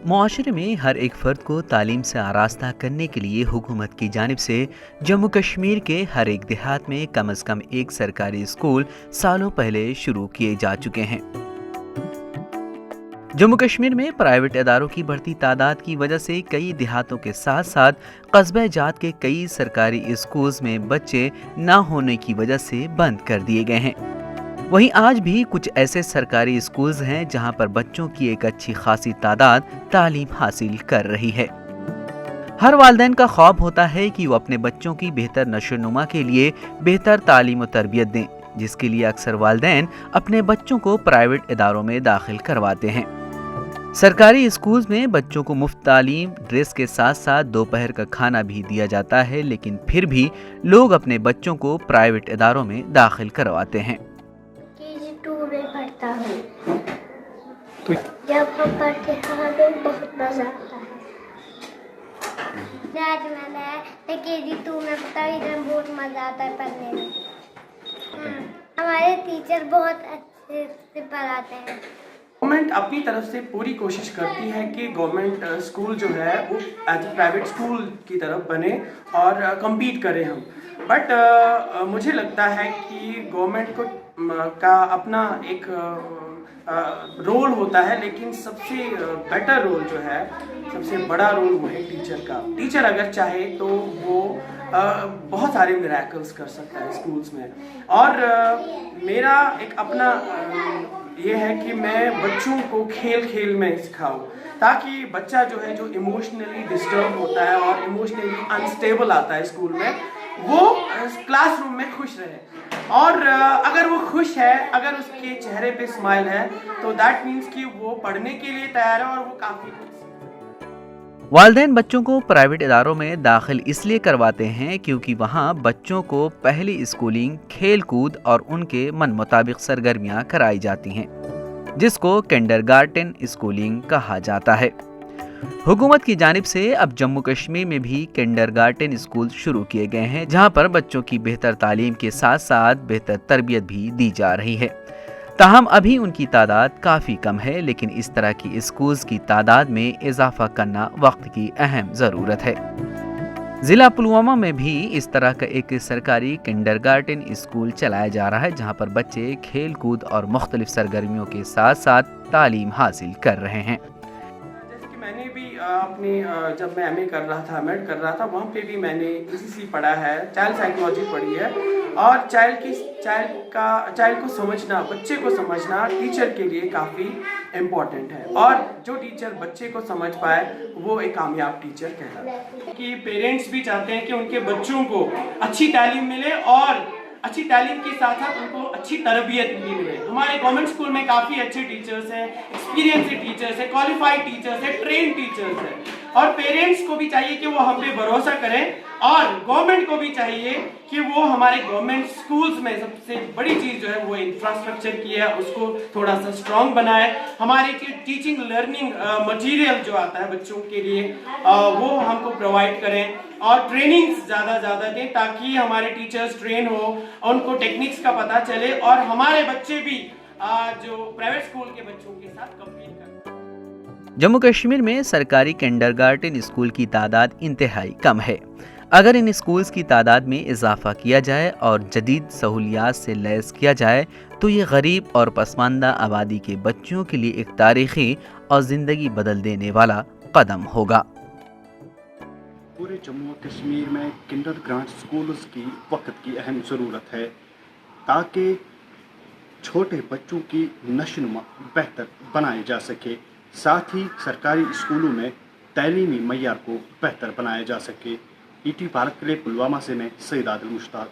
معاشرے میں ہر ایک فرد کو تعلیم سے آراستہ کرنے کے لیے حکومت کی جانب سے جموں کشمیر کے ہر ایک دیہات میں کم از کم ایک سرکاری اسکول سالوں پہلے شروع کیے جا چکے ہیں۔ جموں کشمیر میں پرائیویٹ اداروں کی بڑھتی تعداد کی وجہ سے کئی دیہاتوں کے ساتھ ساتھ قصبہ جات کے کئی سرکاری اسکولز میں بچے نہ ہونے کی وجہ سے بند کر دیے گئے ہیں۔ وہیں آج بھی کچھ ایسے سرکاری اسکولز ہیں جہاں پر بچوں کی ایک اچھی خاصی تعداد تعلیم حاصل کر رہی ہے۔ ہر والدین کا خواب ہوتا ہے کہ وہ اپنے بچوں کی بہتر نشو و نما کے لیے بہتر تعلیم و تربیت دیں، جس کے لیے اکثر والدین اپنے بچوں کو پرائیویٹ اداروں میں داخل کرواتے ہیں۔ سرکاری اسکولز میں بچوں کو مفت تعلیم، ڈریس کے ساتھ ساتھ دوپہر کا کھانا بھی دیا جاتا ہے، لیکن پھر بھی لوگ اپنے بچوں کو پرائیویٹ اداروں میں داخل کرواتے ہیں۔ میں پڑھتا ہوں، جب ہم پڑھتے ہیں ہمیں بہت مزہ آتا ہے۔ میں نے KG2 میں پڑھتا ہوں، ادھر بہت مزہ آتا ہے پڑھنے میں۔ ہمارے ٹیچر بہت اچھے سے پڑھاتے ہیں۔ گورنمنٹ اپنی طرف سے پوری کوشش کرتی ہے کہ گورنمنٹ اسکول جو ہے وہ ایز اے پرائیویٹ اسکول کی طرف بنے اور کمپیٹ کریں ہم، بٹ مجھے لگتا ہے کہ گورنمنٹ کو کا اپنا ایک رول ہوتا ہے، لیکن سب سے بیٹر رول جو ہے، سب سے بڑا رول وہ ہے ٹیچر کا۔ ٹیچر اگر چاہے تو وہ بہت سارے میریکلز کر سکتا ہے اسکولز میں، اور میرا ایک اپنا یہ ہے کہ میں بچوں کو کھیل کھیل میں سکھاؤں، تاکہ بچہ جو ہے جو ایموشنلی ڈسٹرب ہوتا ہے اور ایموشنلی انسٹیبل آتا ہے اسکول میں، وہ کلاس روم میں خوش رہے، اور اگر وہ خوش ہے، اگر اس کے چہرے پہ اسمائل ہے، تو دیٹ مینس کہ وہ پڑھنے کے لیے تیار ہے اور وہ کافی کچھ۔ والدین بچوں کو پرائیویٹ اداروں میں داخل اس لیے کرواتے ہیں کیونکہ وہاں بچوں کو پہلی اسکولنگ، کھیل کود اور ان کے من مطابق سرگرمیاں کرائی جاتی ہیں، جس کو کنڈرگارٹن اسکولنگ کہا جاتا ہے۔ حکومت کی جانب سے اب جموں کشمیر میں بھی کنڈرگارٹن اسکول شروع کیے گئے ہیں، جہاں پر بچوں کی بہتر تعلیم کے ساتھ ساتھ بہتر تربیت بھی دی جا رہی ہے۔ تاہم ابھی ان کی تعداد کافی کم ہے، لیکن اس طرح کی اسکولز کی تعداد میں اضافہ کرنا وقت کی اہم ضرورت ہے۔ ضلع پلوامہ میں بھی اس طرح کا ایک سرکاری کنڈرگارٹن اسکول چلایا جا رہا ہے، جہاں پر بچے کھیل کود اور مختلف سرگرمیوں کے ساتھ ساتھ تعلیم حاصل کر رہے ہیں۔ جیسے کہ میں نے بھی اپنی جب میں MA کر رہا تھا، MED کر رہا تھا، وہاں پہ بھی میں نے ECC پڑھا ہے، چائلڈ سائیکولوجی پڑھی ہے، اور چائلڈ کو سمجھنا، بچے کو سمجھنا ٹیچر کے لیے کافی امپورٹنٹ ہے، اور جو ٹیچر بچے کو سمجھ پائے وہ ایک کامیاب ٹیچر کہلاتا ہے۔ کہ پیرنٹس بھی چاہتے ہیں کہ ان کے بچوں کو اچھی تعلیم ملے، اور اچھی تعلیم کے ساتھ ساتھ ان کو اچھی تربیت بھی ملے۔ ہمارے گورنمنٹ اسکول میں کافی اچھے ٹیچرز ہیں، ایکسپیرینسڈ ٹیچرز ہیں، کوالیفائڈ ٹیچرز ہیں، ٹرینڈ ٹیچرز ہیں، اور پیرنٹس کو بھی چاہیے کہ وہ ہم پہ بھروسہ کریں، اور گورنمنٹ کو بھی چاہیے کہ وہ ہمارے گورنمنٹ اسکولز میں سب سے بڑی چیز جو ہے وہ انفراسٹرکچر کی ہے، اس کو تھوڑا سا اسٹرانگ بنائے۔ ہماری ٹیچنگ لرننگ مٹیریل جو آتا ہے بچوں کے لیے وہ ہم کو پرووائڈ کریں، اور ٹریننگز زیادہ زیادہ دیں، تاکہ ہمارے ٹیچرز ٹرین ہو، ان کو ٹیکنیکس کا پتہ چلے، اور ہمارے بچے بھی جو پرائیویٹ اسکول کے بچوں کے ساتھ کمپیٹ کریں۔ جموں کشمیر میں سرکاری کنڈرگارٹن اسکول کی تعداد انتہائی کم ہے۔ اگر ان اسکولز کی تعداد میں اضافہ کیا جائے اور جدید سہولیات سے لیس کیا جائے تو یہ غریب اور پسماندہ آبادی کے بچوں کے لیے ایک تاریخی اور زندگی بدل دینے والا قدم ہوگا۔ پورے جموں کشمیر میں کنڈرگارٹن اسکولز کی وقت کی اہم ضرورت ہے، تاکہ چھوٹے بچوں کی نشو و نما بہتر بنائی جا سکے، ساتھ ہی سرکاری اسکولوں میں تعلیمی معیار کو بہتر بنایا جا سکے۔ ET بھارت کے لیے پلوامہ سے میں سید عادل مشتاق۔